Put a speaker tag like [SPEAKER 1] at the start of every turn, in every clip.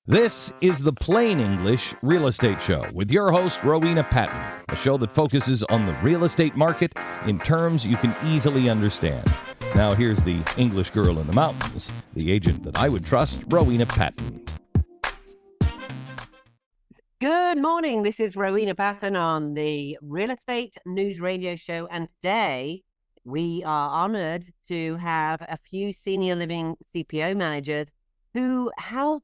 [SPEAKER 1] This is the Plain English Real Estate Show with your host, Rowena Patton, a show that focuses on the real estate market in terms you can easily understand. Now here's the English girl in the mountains, the agent that I would trust, Rowena Patton.
[SPEAKER 2] Good morning. This is Rowena Patton on the Real Estate News Radio Show, and today we are honored to have a few senior living CPO managers who help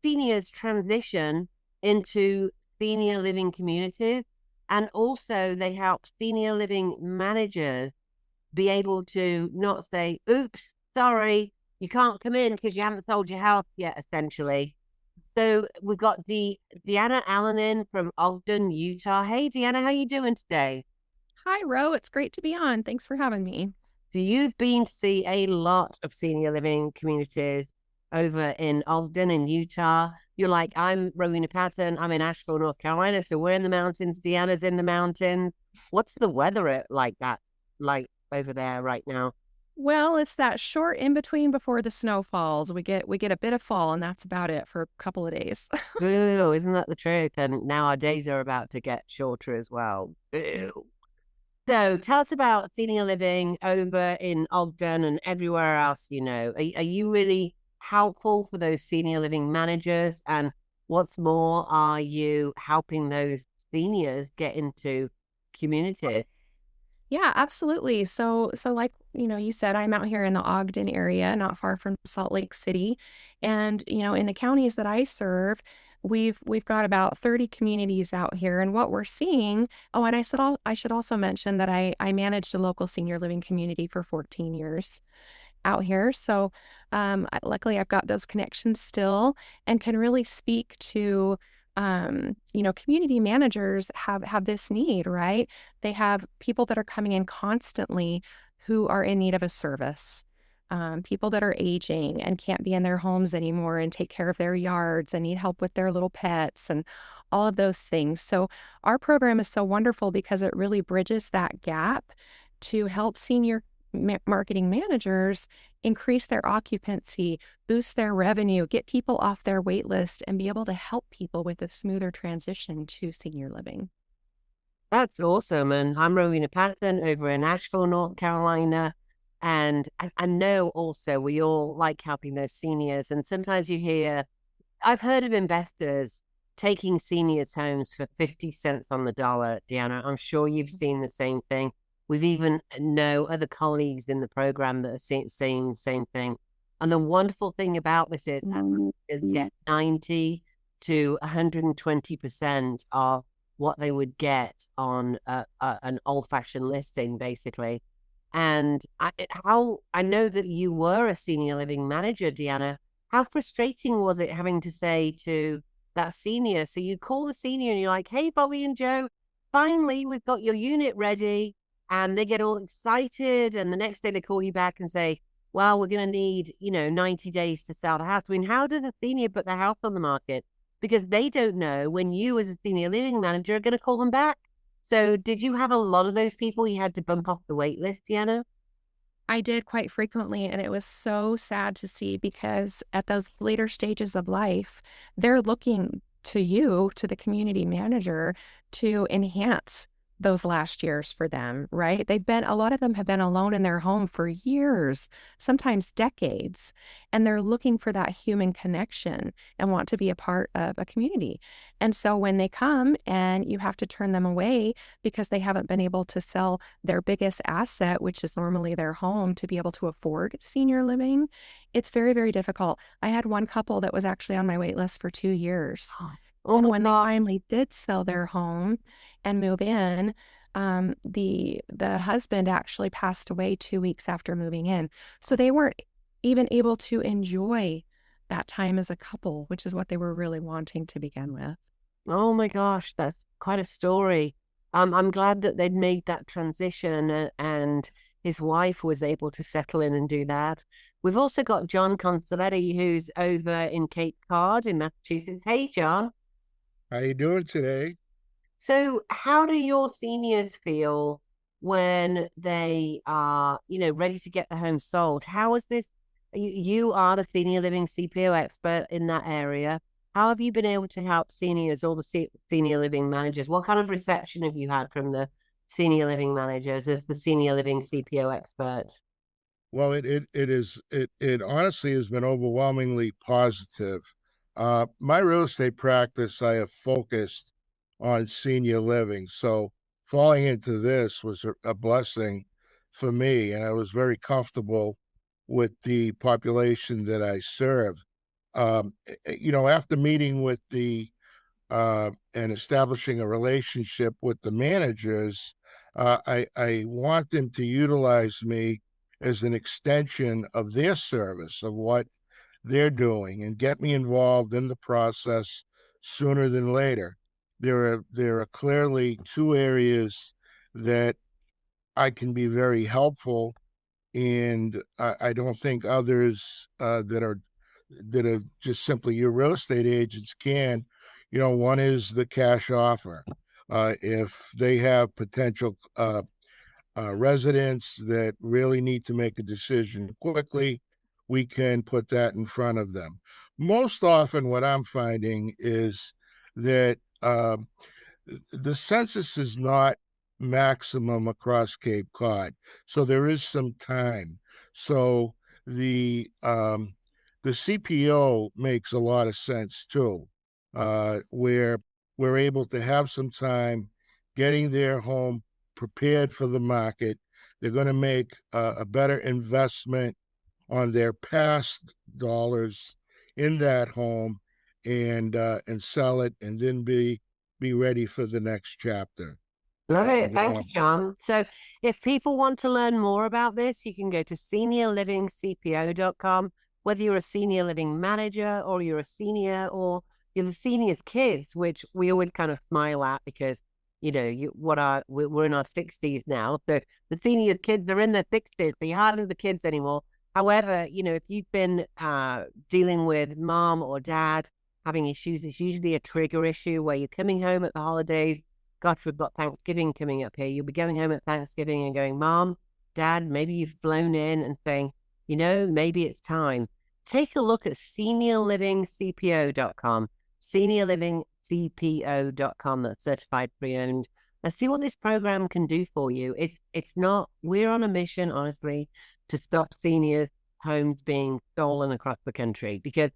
[SPEAKER 2] seniors transition into senior living communities, and also they help senior living managers be able to not say, oops, sorry, you can't come in because you haven't sold your house yet, essentially. So we've got Deanna Allen in from Ogden, Utah. Hey, Deanna, how you doing today?
[SPEAKER 3] Hi, Ro. It's great to be on. Thanks for having me.
[SPEAKER 2] So you've been to see a lot of senior living communities over in Ogden in Utah. You're like, I'm Rowena Patton. I'm in Asheville, North Carolina. So we're in the mountains. Deanna's in the mountains. What's the weather like over there right now?
[SPEAKER 3] Well, it's that short in between before the snow falls. We get a bit of fall, and that's about it for a couple of days.
[SPEAKER 2] Ooh, isn't that the truth? And now our days are about to get shorter as well. Ooh. So tell us about senior living over in Ogden and everywhere else, you know. Are you really helpful for those senior living managers? And what's more, are you helping those seniors get into communities?
[SPEAKER 3] Yeah, absolutely. So like, you said, I'm out here in the Ogden area, not far from Salt Lake City. And, in the counties that I serve, we've got about 30 communities out here. And what we're seeing, and I should also mention that I managed a local senior living community for 14 years out here. So luckily I've got those connections still and can really speak to community managers have this need, right? They have people that are coming in constantly who are in need of a service. People that are aging and can't be in their homes anymore and take care of their yards and need help with their little pets and all of those things. So our program is so wonderful because it really bridges that gap to help senior marketing managers increase their occupancy, boost their revenue, get people off their wait list, and be able to help people with a smoother transition to senior living.
[SPEAKER 2] That's awesome. And I'm Rowena Patton over in Asheville, North Carolina. And I know also we all like helping those seniors. And sometimes I've heard of investors taking seniors' homes for 50 cents on the dollar, Deanna. I'm sure you've seen the same thing. We've even know other colleagues in the program that are saying the same thing. And the wonderful thing about this is get 90 to 120% of what they would get on an old-fashioned listing, basically. And I know that you were a senior living manager, Deanna. How frustrating was it having to say to that senior? So you call the senior and you're like, hey, Bobby and Joe, finally, we've got your unit ready. And they get all excited. And the next day they call you back and say, well, we're going to need, 90 days to sell the house. I mean, how does a senior put their house on the market? Because they don't know when you as a senior living manager are going to call them back. So did you have a lot of those people you had to bump off the wait list, Deanna?
[SPEAKER 3] I did quite frequently, and it was so sad to see because at those later stages of life, they're looking to you, to the community manager, to enhance those last years for them, right? A lot of them have been alone in their home for years, sometimes decades, and they're looking for that human connection and want to be a part of a community. And so when they come and you have to turn them away because they haven't been able to sell their biggest asset, which is normally their home, to be able to afford senior living, it's very, very difficult. I had one couple that was actually on my wait list for 2 years. And when they finally did sell their home and move in, the husband actually passed away 2 weeks after moving in. So they weren't even able to enjoy that time as a couple, which is what they were really wanting to begin with.
[SPEAKER 2] Oh my gosh, that's quite a story. I'm glad that they'd made that transition and his wife was able to settle in and do that. We've also got John Consoletti, who's over in Cape Cod in Massachusetts. Hey, John.
[SPEAKER 4] How you doing today?
[SPEAKER 2] So how do your seniors feel when they are, ready to get the home sold? How is this? You are the senior living CPO expert in that area. How have you been able to help seniors or the senior living managers? What kind of reception have you had from the senior living managers as the senior living CPO expert?
[SPEAKER 4] Well, it honestly has been overwhelmingly positive. My real estate practice, I have focused on senior living. So falling into this was a blessing for me, and I was very comfortable with the population that I serve. After meeting with and establishing a relationship with the managers, I want them to utilize me as an extension of their service, of what they're doing, and get me involved in the process sooner than later. There are clearly two areas that I can be very helpful, and I don't think others that are just simply your real estate agents can. One is the cash offer. If they have potential residents that really need to make a decision quickly, we can put that in front of them. Most often, what I'm finding is that the census is not maximum across Cape Cod, so there is some time. So the CPO makes a lot of sense too, where we're able to have some time getting their home prepared for the market. They're going to make a better investment on their past dollars in that home, and sell it, and then be ready for the next chapter.
[SPEAKER 2] Love it. Thank you, John. So if people want to learn more about this, you can go to seniorlivingcpo.com. Whether you're a senior living manager or you're a senior or you're the senior's kids, which we always kind of smile at because, we're in our 60s now. So the senior's kids are in their 60s. So you're hardly the kids anymore. However, if you've been dealing with mom or dad having issues, it's usually a trigger issue where you're coming home at the holidays. Gosh, we've got Thanksgiving coming up here. You'll be going home at Thanksgiving and going, Mom, Dad, maybe you've flown in, and saying, maybe it's time. Take a look at seniorlivingcpo.com, seniorlivingcpo.com, that's certified pre-owned, and see what this program can do for you. We're on a mission, honestly, to stop seniors' homes being stolen across the country because,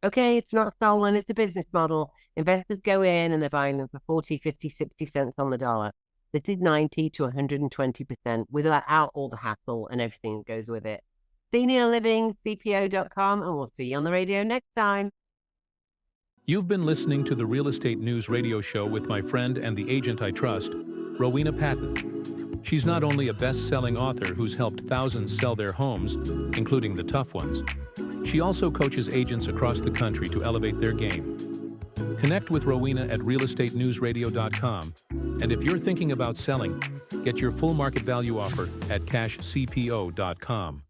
[SPEAKER 2] okay, it's not stolen, it's a business model. Investors go in and they're buying them for 40, 50, 60 cents on the dollar. This is 90 to 120% without all the hassle and everything that goes with it. seniorlivingcpo.com, and we'll see you on the radio next time.
[SPEAKER 5] You've been listening to the Real Estate News radio show with my friend and the agent I trust, Rowena Patton. She's not only a best-selling author who's helped thousands sell their homes, including the tough ones, she also coaches agents across the country to elevate their game. Connect with Rowena at realestatenewsradio.com, and if you're thinking about selling, get your full market value offer at cashcpo.com.